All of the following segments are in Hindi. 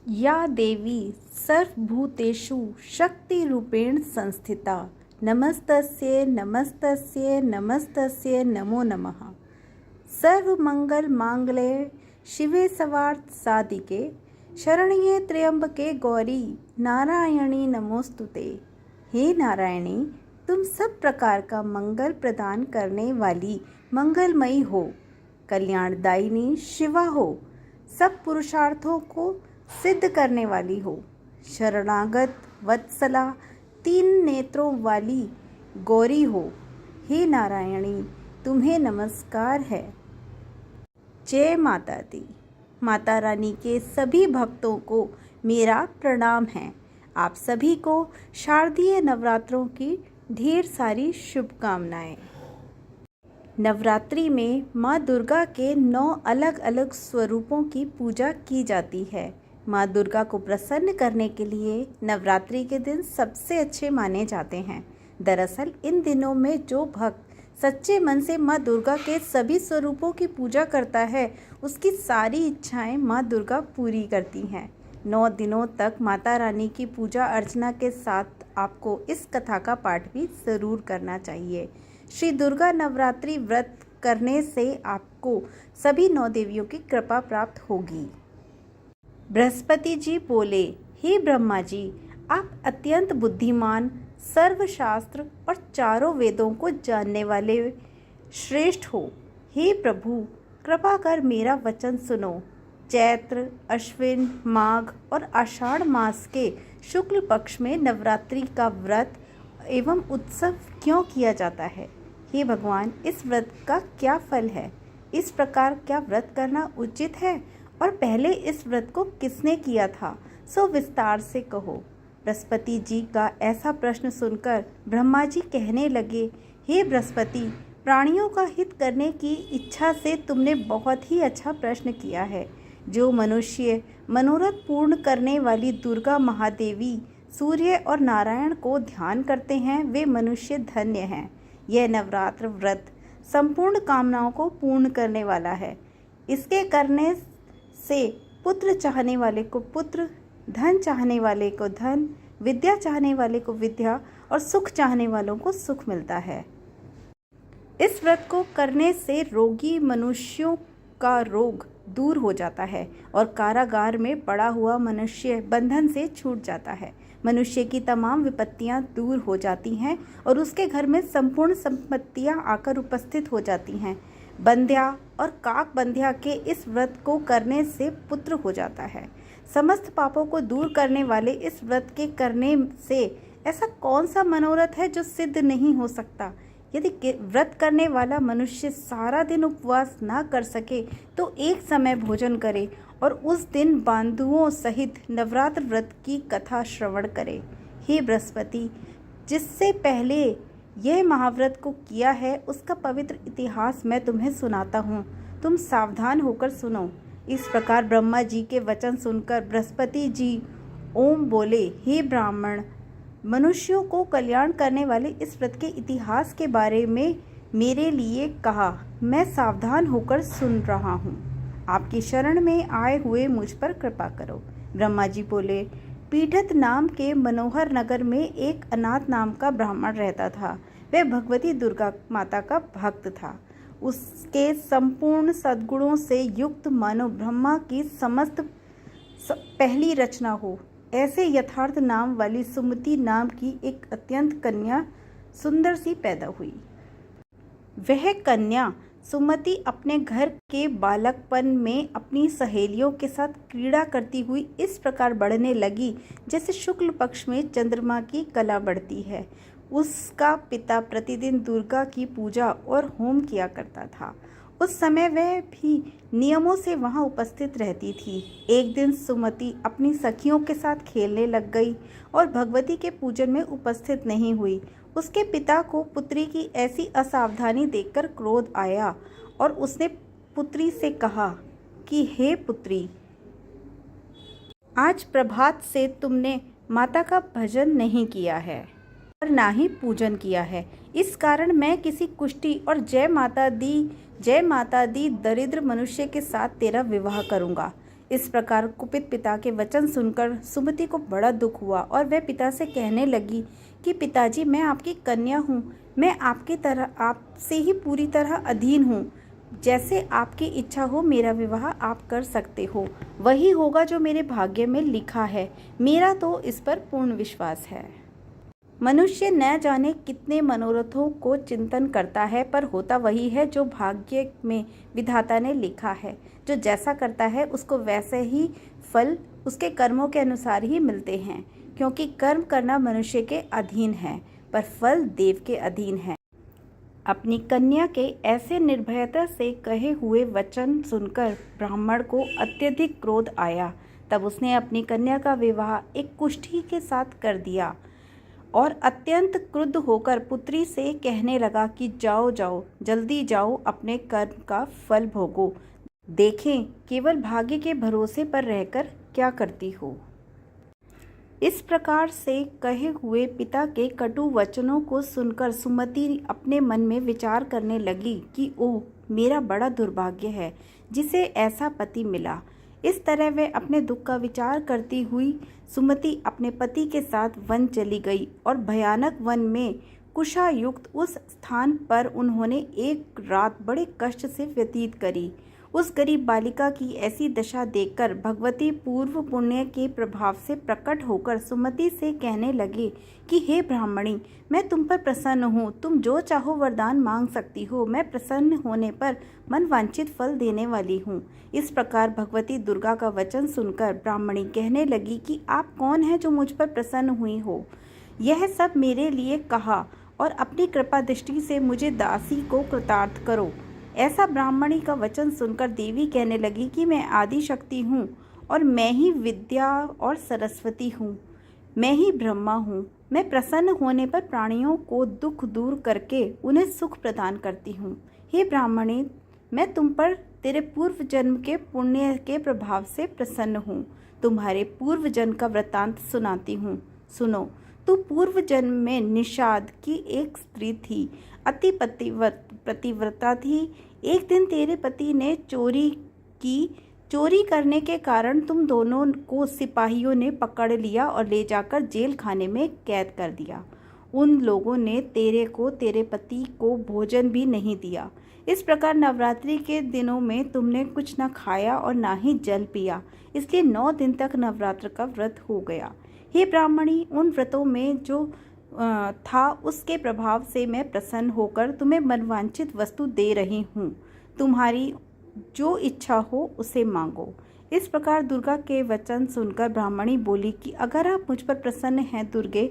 या देवी सर्वभूतेषु शक्तिरूपेण संस्थिता नमस्तस्यै नमस्तस्यै नमस्तस्यै नमो नमः। सर्वमंगल मांगल्ये शिवे सर्वार्थ साधिके शरण्ये त्र्यंबके गौरी नारायणी नमोस्तुते। हे नारायणी, तुम सब प्रकार का मंगल प्रदान करने वाली मंगलमयी हो, कल्याणदायिनी शिवा हो, सब पुरुषार्थों को सिद्ध करने वाली हो, शरणागत वत्सला तीन नेत्रों वाली गौरी हो। हे नारायणी, तुम्हें नमस्कार है। जय माता दी। माता रानी के सभी भक्तों को मेरा प्रणाम है। आप सभी को शारदीय नवरात्रों की ढेर सारी शुभकामनाएं। नवरात्रि में माँ दुर्गा के 9 अलग अलग स्वरूपों की पूजा की जाती है। माँ दुर्गा को प्रसन्न करने के लिए नवरात्रि के दिन सबसे अच्छे माने जाते हैं। दरअसल इन दिनों में जो भक्त सच्चे मन से माँ दुर्गा के सभी स्वरूपों की पूजा करता है, उसकी सारी इच्छाएं माँ दुर्गा पूरी करती हैं। 9 दिनों तक माता रानी की पूजा अर्चना के साथ आपको इस कथा का पाठ भी ज़रूर करना चाहिए। श्री दुर्गा नवरात्रि व्रत करने से आपको सभी 9 देवियों की कृपा प्राप्त होगी। बृहस्पति जी बोले, हे ब्रह्मा जी, आप अत्यंत बुद्धिमान, सर्वशास्त्र और चारों वेदों को जानने वाले श्रेष्ठ हो। हे प्रभु, कृपा कर मेरा वचन सुनो। चैत्र, अश्विन, माघ और आषाढ़ मास के शुक्ल पक्ष में नवरात्रि का व्रत एवं उत्सव क्यों किया जाता है? हे भगवान, इस व्रत का क्या फल है? इस प्रकार क्या व्रत करना उचित है? और पहले इस व्रत को किसने किया था, सो विस्तार से कहो। बृहस्पति जी का ऐसा प्रश्न सुनकर ब्रह्मा जी कहने लगे, हे बृहस्पति, प्राणियों का हित करने की इच्छा से तुमने बहुत ही अच्छा प्रश्न किया है। जो मनुष्य मनोरथ पूर्ण करने वाली दुर्गा महादेवी, सूर्य और नारायण को ध्यान करते हैं, वे मनुष्य धन्य हैं। यह नवरात्र व्रत संपूर्ण कामनाओं को पूर्ण करने वाला है। इसके करने से पुत्र चाहने वाले को पुत्र, धन चाहने वाले को धन, विद्या चाहने वाले को विद्या और सुख चाहने वालों को सुख मिलता है। इस व्रत को करने से रोगी मनुष्यों का रोग दूर हो जाता है और कारागार में पड़ा हुआ मनुष्य बंधन से छूट जाता है। मनुष्य की तमाम विपत्तियां दूर हो जाती हैं और उसके घर में संपूर्ण संपत्तियां आकर उपस्थित हो जाती हैं। बंध्या और काक बंध्या के इस व्रत को करने से पुत्र हो जाता है। समस्त पापों को दूर करने वाले इस व्रत के करने से ऐसा कौन सा मनोरथ है जो सिद्ध नहीं हो सकता? यदि व्रत करने वाला मनुष्य सारा दिन उपवास ना कर सके तो एक समय भोजन करे और उस दिन बांधुओं सहित नवरात्र व्रत की कथा श्रवण करे। हे बृहस्पति, जिससे पहले यह महाव्रत को किया है उसका पवित्र इतिहास मैं तुम्हें सुनाता हूँ, तुम सावधान होकर सुनो। इस प्रकार ब्रह्मा जी के वचन सुनकर बृहस्पति जी ओम बोले, हे ब्राह्मण, मनुष्यों को कल्याण करने वाले इस व्रत के इतिहास के बारे में मेरे लिए कहा। मैं सावधान होकर सुन रहा हूँ। आपकी शरण में आए हुए मुझ पर कृपा करो। ब्रह्मा जी बोले, पीठत नाम के मनोहर नगर में एक अनाथ नाम का ब्राह्मण रहता था। वह भगवती दुर्गा माता का भक्त था। उसके संपूर्ण सद्गुणों से युक्त मानो ब्रह्मा की समस्त पहली रचना हो, ऐसे यथार्थ नाम वाली सुमति नाम की एक अत्यंत कन्या सुंदर सी पैदा हुई। वह कन्या सुमति अपने घर के बालकपन में अपनी सहेलियों के साथ क्रीड़ा करती हुई इस प्रकार बढ़ने लगी जैसे शुक्ल पक्ष में चंद्रमा की कला बढ़ती है। उसका पिता प्रतिदिन दुर्गा की पूजा और होम किया करता था। उस समय वह भी नियमों से वहां उपस्थित रहती थी। एक दिन सुमति अपनी सखियों के साथ खेलने लग गई और भगवती के पूजन में उपस्थित नहीं हुई। उसके पिता को पुत्री की ऐसी असावधानी देखकर क्रोध आया और उसने पुत्री से कहा कि हे पुत्री, आज प्रभात से तुमने माता का भजन नहीं किया है और ना ही पूजन किया है। इस कारण मैं किसी कुष्ठी और जय माता दी दरिद्र मनुष्य के साथ तेरा विवाह करूंगा। इस प्रकार कुपित पिता के वचन सुनकर सुमति को बड़ा दुख हुआ और वह पिता से कहने लगी कि पिताजी, मैं आपकी कन्या हूँ, मैं आपसे ही पूरी तरह अधीन हूँ। जैसे आपकी इच्छा हो मेरा विवाह आप कर सकते हो, वही होगा जो मेरे भाग्य में लिखा है। मेरा तो इस पर पूर्ण विश्वास है। मनुष्य न जाने कितने मनोरथों को चिंतन करता है, पर होता वही है जो भाग्य में विधाता ने लिखा है। जो जैसा करता है उसको वैसे ही फल उसके कर्मों के अनुसार ही मिलते हैं, क्योंकि कर्म करना मनुष्य के अधीन है, पर फल देव के अधीन है। अपनी कन्या के ऐसे निर्भयता से कहे हुए वचन सुनकर ब्राह्मण को अत्यधिक क्रोध आया। तब उसने अपनी कन्या का विवाह एक कुष्ठी के साथ कर दिया और अत्यंत क्रुद्ध होकर पुत्री से कहने लगा कि जाओ जाओ, जल्दी जाओ, अपने कर्म का फल भोगो। देखें केवल भाग्य के भरोसे पर रहकर क्या करती हो। इस प्रकार से कहे हुए पिता के कटु वचनों को सुनकर सुमति अपने मन में विचार करने लगी कि ओह, मेरा बड़ा दुर्भाग्य है जिसे ऐसा पति मिला। इस तरह वह अपने दुख का विचार करती हुई सुमति अपने पति के साथ वन चली गई और भयानक वन में कुशायुक्त उस स्थान पर उन्होंने एक रात बड़े कष्ट से व्यतीत करी। उस गरीब बालिका की ऐसी दशा देखकर भगवती पूर्व पुण्य के प्रभाव से प्रकट होकर सुमति से कहने लगे कि हे ब्राह्मणी, मैं तुम पर प्रसन्न हूँ, तुम जो चाहो वरदान मांग सकती हो, मैं प्रसन्न होने पर मन वांछित फल देने वाली हूँ। इस प्रकार भगवती दुर्गा का वचन सुनकर ब्राह्मणी कहने लगी कि आप कौन हैं जो मुझ पर प्रसन्न हुई हो। यह सब मेरे लिए कहा और अपनी कृपा दृष्टि से मुझे दासी को कृतार्थ करो। ऐसा ब्राह्मणी का वचन सुनकर देवी कहने लगी कि मैं आदि शक्ति हूँ और मैं ही विद्या और सरस्वती हूँ, मैं ही ब्रह्मा हूँ। मैं प्रसन्न होने पर प्राणियों को दुख दूर करके उन्हें सुख प्रदान करती हूँ। हे ब्राह्मणी, मैं तुम पर तेरे पूर्व जन्म के पुण्य के प्रभाव से प्रसन्न हूँ। तुम्हारे पूर्व जन्म का वृत्तांत सुनाती हूँ, सुनो। तू पूर्व जन्म में निषाद की एक स्त्री थी, अति पतिव्रता थी। एक दिन तेरे पति ने चोरी की। चोरी करने के कारण तुम दोनों को सिपाहियों ने पकड़ लिया और ले जाकर जेल खाने में कैद कर दिया। उन लोगों ने तेरे पति को भोजन भी नहीं दिया। इस प्रकार नवरात्रि के दिनों में तुमने कुछ न खाया और ना ही जल पिया, इसलिए 9 दिन तक नवरात्र का व्रत हो गया। हे ब्राह्मणी, उन व्रतों में जो था उसके प्रभाव से मैं प्रसन्न होकर तुम्हें मनवांछित वस्तु दे रही हूँ। तुम्हारी जो इच्छा हो उसे मांगो। इस प्रकार दुर्गा के वचन सुनकर ब्राह्मणी बोली कि अगर आप मुझ पर प्रसन्न हैं दुर्गे,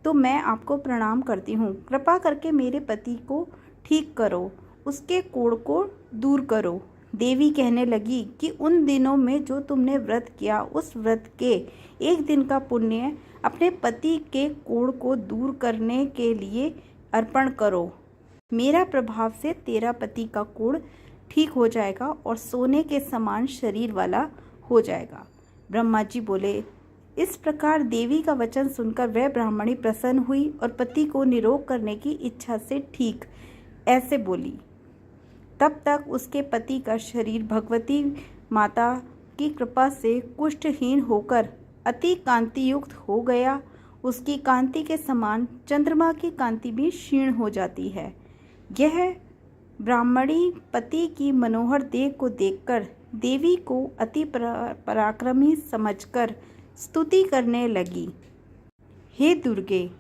तो मैं आपको प्रणाम करती हूँ। कृपा करके मेरे पति को ठीक करो, उसके कोढ़ को दूर करो। देवी कहने लगी कि उन दिनों में जो तुमने व्रत किया, उस व्रत के एक दिन का पुण्य अपने पति के कोढ़ को दूर करने के लिए अर्पण करो। मेरा प्रभाव से तेरा पति का कोढ़ ठीक हो जाएगा और सोने के समान शरीर वाला हो जाएगा। ब्रह्मा जी बोले। इस प्रकार देवी का वचन सुनकर वह ब्राह्मणी प्रसन्न हुई और पति को निरोग करने की इच्छा से ठीक ऐसे बोली। तब तक उसके पति का शरीर भगवती माता की कृपा से कुष्ठहीन होकर अति कांतियुक्त हो गया। उसकी कांति के समान चंद्रमा की कांति भी क्षीण हो जाती है। यह ब्राह्मणी पति की मनोहर देह को देखकर देवी को अति पराक्रमी समझकर स्तुति करने लगी। हे दुर्गे,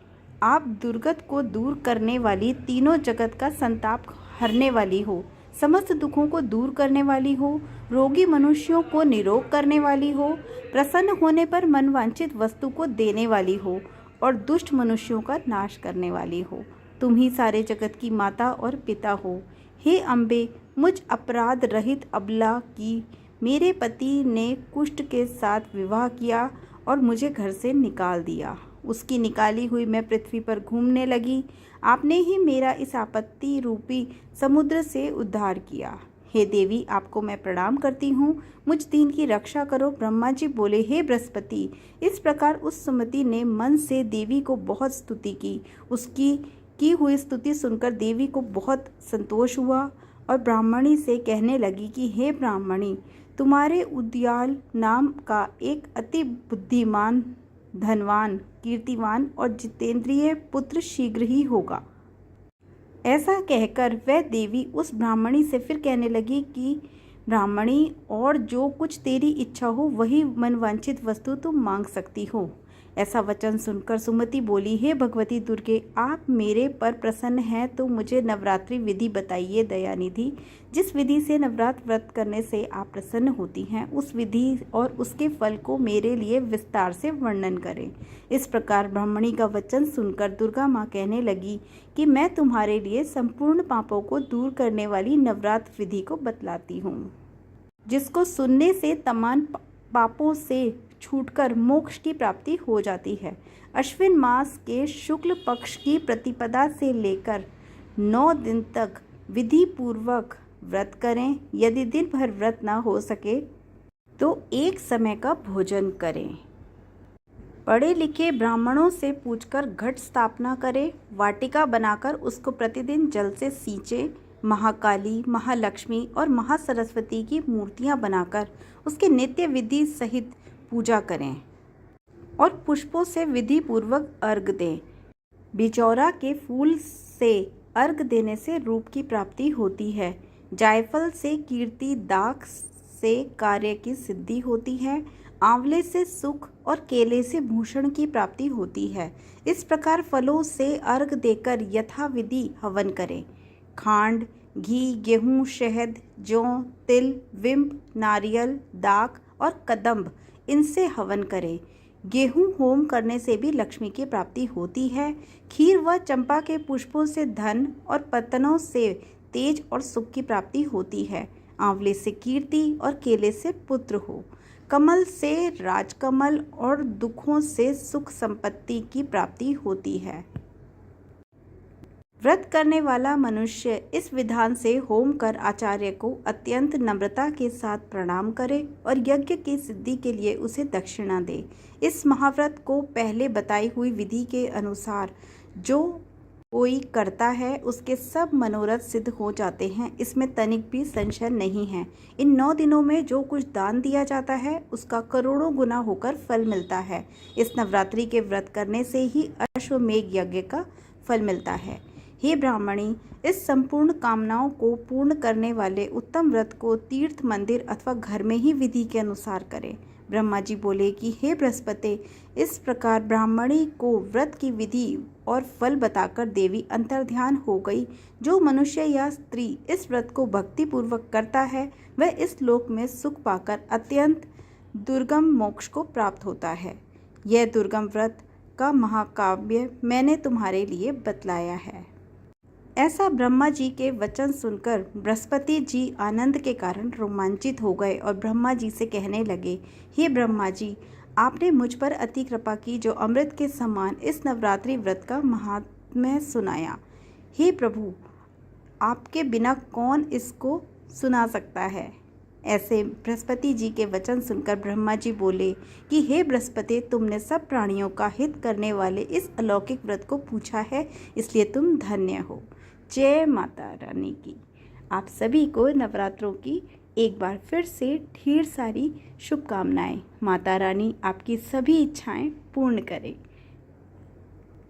आप दुर्गत को दूर करने वाली, तीनों जगत का संताप हरने वाली हो, समस्त दुखों को दूर करने वाली हो, रोगी मनुष्यों को निरोग करने वाली हो, प्रसन्न होने पर मनवांछित वस्तु को देने वाली हो और दुष्ट मनुष्यों का नाश करने वाली हो। तुम ही सारे जगत की माता और पिता हो। हे अम्बे, मुझ अपराध रहित अबला की मेरे पति ने कुष्ठ के साथ विवाह किया और मुझे घर से निकाल दिया। उसकी निकाली हुई मैं पृथ्वी पर घूमने लगी। आपने ही मेरा इस आपत्ति रूपी समुद्र से उद्धार किया। हे देवी, आपको मैं प्रणाम करती हूँ, मुझ दीन की रक्षा करो। ब्रह्मा जी बोले, हे बृहस्पति। इस प्रकार उस सुमति ने मन से देवी को बहुत स्तुति की। उसकी की हुई स्तुति सुनकर देवी को बहुत संतोष हुआ और ब्राह्मणी से कहने लगी कि हे ब्राह्मणी, तुम्हारे उदयाल नाम का एक अति बुद्धिमान, धनवान, कीर्तिवान और जितेंद्रिय पुत्र शीघ्र ही होगा। ऐसा कहकर वह देवी उस ब्राह्मणी से फिर कहने लगी कि ब्राह्मणी, और जो कुछ तेरी इच्छा हो वही मनवांछित वस्तु तुम मांग सकती हो। ऐसा वचन सुनकर सुमति बोली, हे भगवती दुर्गे, आप मेरे पर प्रसन्न हैं तो मुझे नवरात्रि विधि बताइए दयानिधि। जिस विधि से नवरात्र व्रत करने से आप प्रसन्न होती हैं, उस विधि और उसके फल को मेरे लिए विस्तार से वर्णन करें। इस प्रकार ब्राह्मणी का वचन सुनकर दुर्गा माँ कहने लगी कि मैं तुम्हारे लिए संपूर्ण पापों को दूर करने वाली नवरात्र विधि को बतलाती हूँ, जिसको सुनने से तमाम पापों से छूटकर मोक्ष की प्राप्ति हो जाती है। अश्विन मास के शुक्ल पक्ष की प्रतिपदा से लेकर 9 दिन तक विधि पूर्वक व्रत करें। यदि दिन भर व्रत न हो सके तो एक समय का भोजन करें। पढ़े लिखे ब्राह्मणों से पूछकर घट स्थापना करें। वाटिका बनाकर उसको प्रतिदिन जल से सींचे। महाकाली, महालक्ष्मी और महासरस्वती की मूर्तियां बनाकर उसके नित्य विधि सहित पूजा करें और पुष्पों से विधि पूर्वक अर्घ दें। बिचौरा के फूल से अर्घ देने से रूप की प्राप्ति होती है। जायफल से कीर्ति, दाख से कार्य की सिद्धि होती है। आंवले से सुख और केले से भूषण की प्राप्ति होती है। इस प्रकार फलों से अर्घ देकर यथाविधि हवन करें। खांड, घी, गेहूँ, शहद, जौ, तिल, विंब, नारियल, दाख और कदम्ब, इनसे हवन करें। गेहूँ होम करने से भी लक्ष्मी की प्राप्ति होती है। खीर व चंपा के पुष्पों से धन और पत्तनों से तेज और सुख की प्राप्ति होती है। आंवले से कीर्ति और केले से पुत्र हो। कमल से राजकमल और दुखों से सुख संपत्ति की प्राप्ति होती है। व्रत करने वाला मनुष्य इस विधान से होम कर आचार्य को अत्यंत नम्रता के साथ प्रणाम करे और यज्ञ की सिद्धि के लिए उसे दक्षिणा दे। इस महाव्रत को पहले बताई हुई विधि के अनुसार जो कोई करता है उसके सब मनोरथ सिद्ध हो जाते हैं, इसमें तनिक भी संशय नहीं है। इन 9 दिनों में जो कुछ दान दिया जाता है उसका करोड़ों गुना होकर फल मिलता है। इस नवरात्रि के व्रत करने से ही अश्वमेघ यज्ञ का फल मिलता है। हे ब्राह्मणी, इस संपूर्ण कामनाओं को पूर्ण करने वाले उत्तम व्रत को तीर्थ, मंदिर अथवा घर में ही विधि के अनुसार करें। ब्रह्मा जी बोले कि हे बृहस्पति, इस प्रकार ब्राह्मणी को व्रत की विधि और फल बताकर देवी अंतर्ध्यान हो गई। जो मनुष्य या स्त्री इस व्रत को भक्ति पूर्वक करता है वह इस लोक में सुख पाकर अत्यंत दुर्गम मोक्ष को प्राप्त होता है। यह दुर्गम व्रत का महाकाव्य मैंने तुम्हारे लिए बतलाया है। ऐसा ब्रह्मा जी के वचन सुनकर बृहस्पति जी आनंद के कारण रोमांचित हो गए और ब्रह्मा जी से कहने लगे, हे ब्रह्मा जी, आपने मुझ पर अति कृपा की जो अमृत के समान इस नवरात्रि व्रत का महात्म्य सुनाया। हे प्रभु, आपके बिना कौन इसको सुना सकता है। ऐसे बृहस्पति जी के वचन सुनकर ब्रह्मा जी बोले कि हे बृहस्पति, तुमने सब प्राणियों का हित करने वाले इस अलौकिक व्रत को पूछा है, इसलिए तुम धन्य हो। जय माता रानी की। आप सभी को नवरात्रों की एक बार फिर से ढेर सारी शुभकामनाएं। माता रानी आपकी सभी इच्छाएं पूर्ण करें।